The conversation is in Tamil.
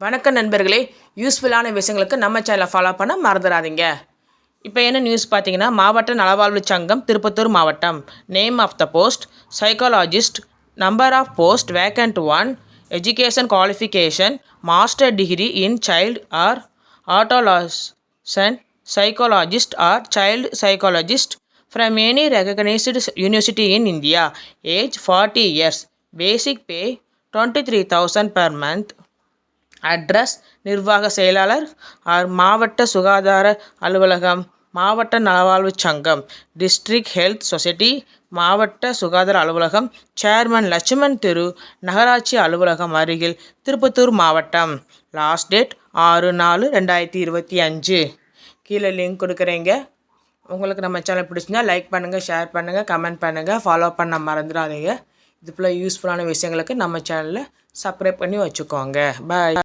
வணக்கம் நண்பர்களே, யூஸ்ஃபுல்லான விஷயங்களுக்கு நம்ம சேனலை ஃபாலோ பண்ண மறந்துடாதீங்க. இப்போ என்ன நியூஸ் பார்த்தீங்கன்னா, மாவட்ட நலவாழ்வு சங்கம் திருப்பத்தூர் மாவட்டம். Name of the post psychologist. Number of post vacant 1. Education qualification master degree in child or adolescent psychologist or child psychologist from any recognized university in India. Age 40 years. Basic pay 23,000 per month. Address நிர்வாக செயலாளர் ஆர் மாவட்ட சுகாதார அலுவலகம், மாவட்ட நலவாழ்வு சங்கம், டிஸ்ட்ரிக்ட் ஹெல்த் சொசைட்டி, மாவட்ட சுகாதார அலுவலகம், சேர்மன் லட்சுமண் தெரு, நகராட்சி அலுவலகம் அருகில், திருப்பத்தூர் மாவட்டம். Last date 6/4/2025. கீழே லிங்க் கொடுக்குறீங்க. உங்களுக்கு நம்ம சேனல் பிடிச்சிருந்தா லைக் பண்ணுங்கள், ஷேர் பண்ணுங்கள், கமெண்ட் பண்ணுங்கள், ஃபாலோ பண்ண மறந்துடாதீங்க. இது போல் யூஸ்ஃபுல்லான விஷயங்களுக்கு நம்ம சேனலில் சப்ஸ்கிரைப் பண்ணி வச்சுக்கோங்க. பாய்.